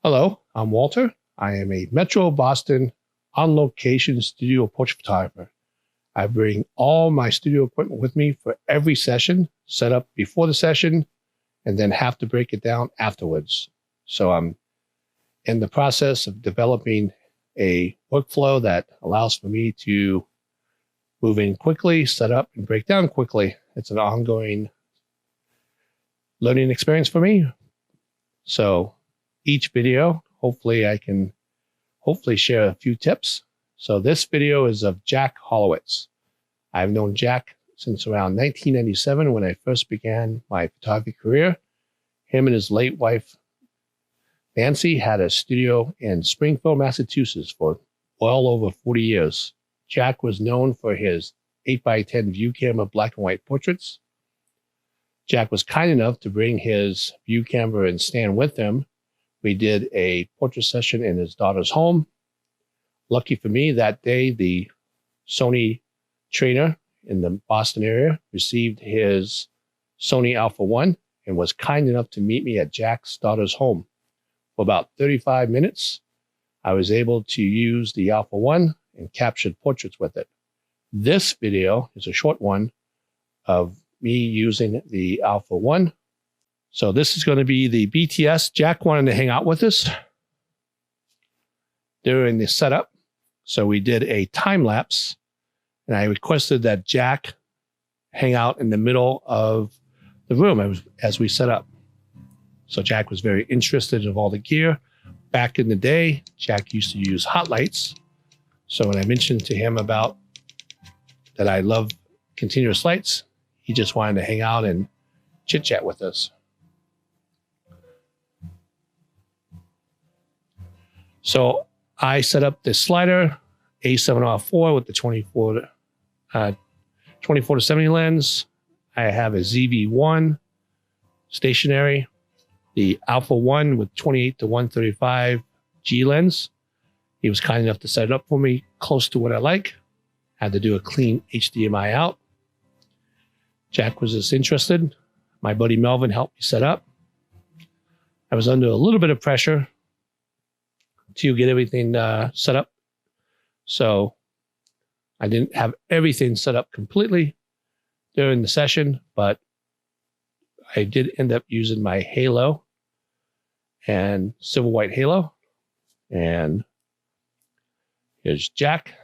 Hello, I'm Walter. I am a Metro Boston on-location studio portrait photographer. I bring all my studio equipment with me for every session, set up before the session, and then have to break it down afterwards. So I'm in the process of developing a workflow that allows for me to move in quickly, set up, and break down quickly. It's an ongoing learning experience for me. So each video, hopefully I can share a few tips. So this video is of Jack Hollowitz. I've known Jack since around 1997 when I first began my photography career. Him and his late wife, Nancy, had a studio in Springfield, Massachusetts for well over 40 years. Jack was known for his 8x10 view camera black and white portraits. Jack was kind enough to bring his view camera and stand with him. We did a portrait session in his daughter's home. Lucky for me, that day, the Sony trainer in the Boston area received his Sony Alpha 1 and was kind enough to meet me at Jack's daughter's home. For about 35 minutes, I was able to use the Alpha 1 and captured portraits with it. This video is a short one of me using the Alpha 1. So this is going to be the BTS. Jack wanted to hang out with us during the setup. So we did a time lapse and I requested that Jack hang out in the middle of the room as we set up. So Jack was very interested in all the gear. Back in the day, Jack used to use hot lights. So when I mentioned to him about that I love continuous lights, he just wanted to hang out and chit chat with us. So I set up this slider, A7R4 with the 24 to 70 lens. I have a ZV1 stationary, the Alpha 1 with 28 to 135 G lens. He was kind enough to set it up for me close to what I like. Had to do a clean HDMI out. Jack was just interested. My buddy Melvin helped me set up. I was under a little bit of pressure to get everything set up. So I didn't have everything set up completely during the session, but I did end up using my halo and silver white halo. And here's Jack.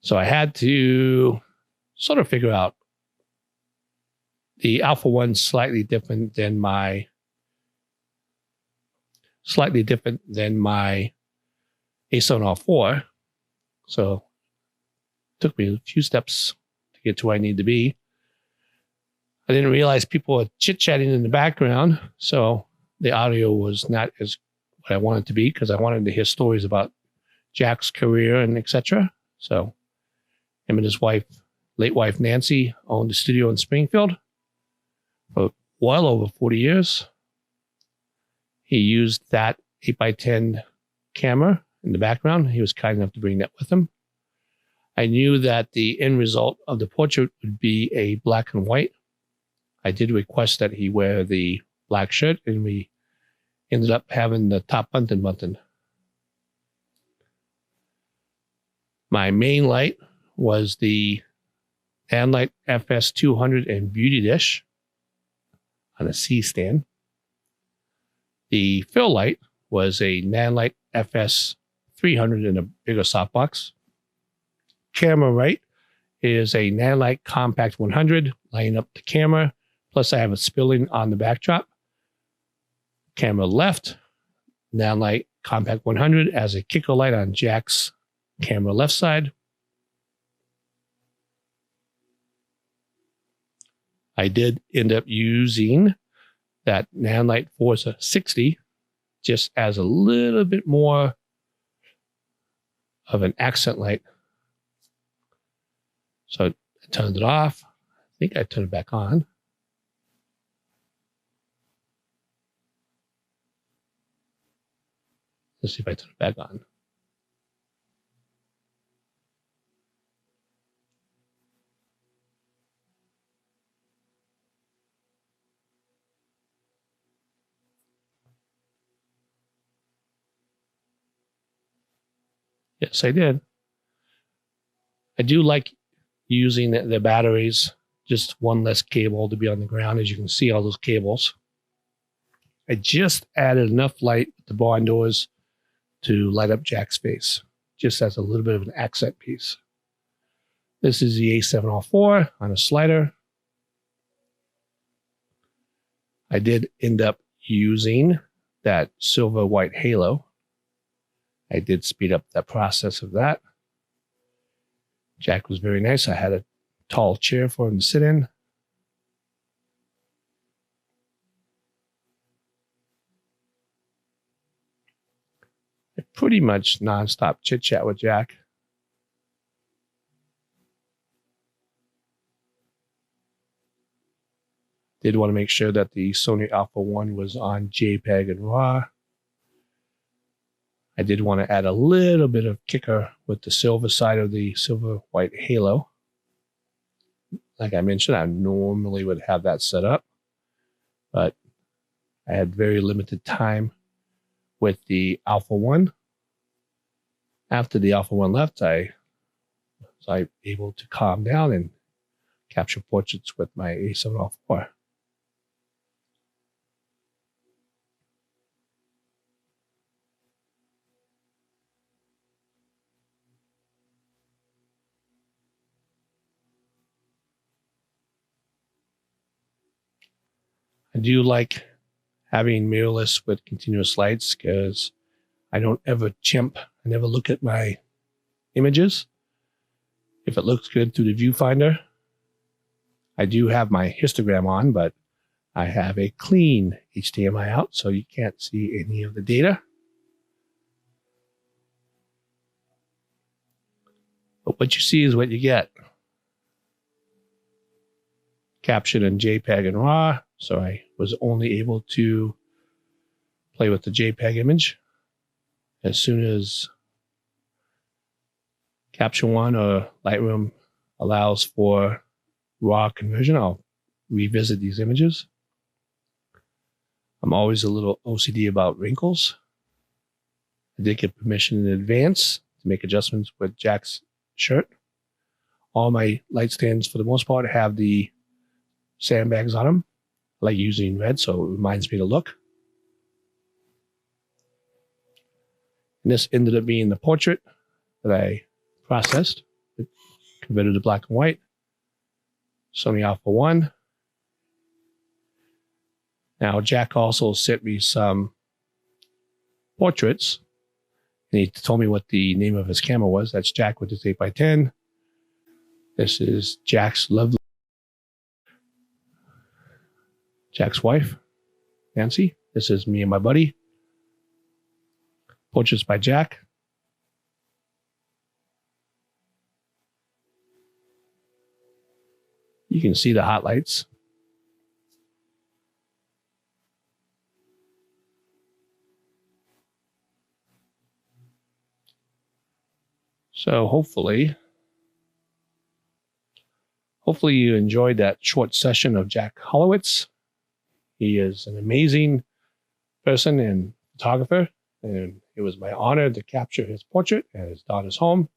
So I had to sort of figure out the Alpha 1 slightly different than my A7R4. So it took me a few steps to get to where I need to be. I didn't realize people were chit-chatting in the background, so the audio was not as what I wanted to be because I wanted to hear stories about Jack's career and etc. So him and his wife, late wife Nancy, owned a studio in Springfield for well over 40 years. He used that 8x10 camera in the background. He was kind enough to bring that with him. I knew that the end result of the portrait would be a black and white. I did request that he wear the black shirt, and we ended up having the top button. My main light was the NANLITE FS-200 and Beauty Dish on a C stand. The fill light was a NANLITE FS-300 in a bigger softbox. Camera right is a NANLITE Compac 100 lining up the camera. Plus I have it spilling on the backdrop. Camera left, NANLITE Compac 100 as a kicker light on Jack's camera left side. I did end up using that NANLITE Forza 60 just as a little bit more of an accent light. So I turned it off. I think I turned it back on. Let's see if I turn it back on. Yes, I did. I do like using the batteries, just one less cable to be on the ground. As you can see, all those cables. I just added enough light with the barn doors to light up Jack's face, just as a little bit of an accent piece. This is the A7R4 on a slider. I did end up using that silver white halo. I did speed up that process of that. Jack was very nice. I had a tall chair for him to sit in. I pretty much nonstop chit chat with Jack. Did want to make sure that the Sony Alpha 1 was on JPEG and Raw. I did want to add a little bit of kicker with the silver side of the silver white halo. Like I mentioned, I normally would have that set up, but I had very limited time with the Alpha 1. After the Alpha 1 left, I was able to calm down and capture portraits with my A7R4. I do like having mirrorless with continuous lights because I don't ever chimp. I never look at my images. If it looks good through the viewfinder, I do have my histogram on, but I have a clean HDMI out, so you can't see any of the data. But what you see is what you get. Captured in JPEG and RAW, so I was only able to play with the JPEG image. As soon as Capture One or Lightroom allows for RAW conversion, I'll revisit these images. I'm always a little OCD about wrinkles. I did get permission in advance to make adjustments with Jack's shirt. All my light stands, for the most part, have the sandbags on them. I like using red, so it reminds me to look. And this ended up being the portrait that I processed, converted to black and white. Sony Alpha 1. Now, Jack also sent me some portraits, and he told me what the name of his camera was. That's Jack with his 8x10. This is Jack's wife, Nancy. This is me and my buddy. Portraits by Jack. You can see the hot lights. So hopefully you enjoyed that short session of Jack Hollowitz. He is an amazing person and photographer, and it was my honor to capture his portrait at his daughter's home.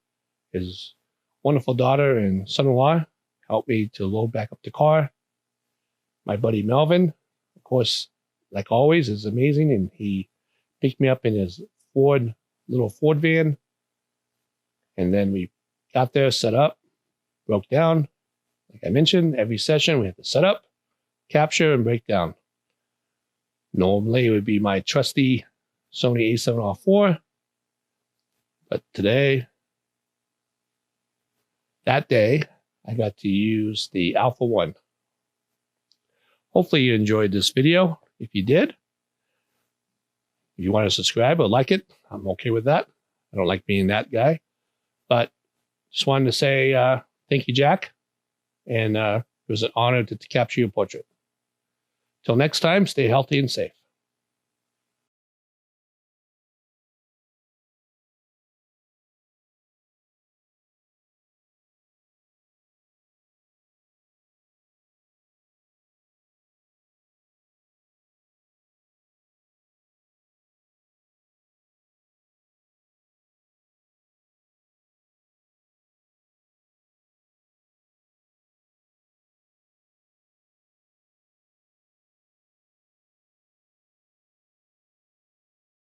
His wonderful daughter and son-in-law helped me to load back up the car. My buddy Melvin, of course, like always, is amazing, and he picked me up in his little Ford van, and then we got there, set up, broke down. Like I mentioned, every session we have to set up, capture, and break down. Normally, it would be my trusty Sony A7R4, but that day, I got to use the Alpha 1. Hopefully you enjoyed this video. If you did, if you want to subscribe or like it, I'm okay with that. I don't like being that guy, but just wanted to say thank you, Jack, and it was an honor to capture your portrait. Till next time, stay healthy and safe.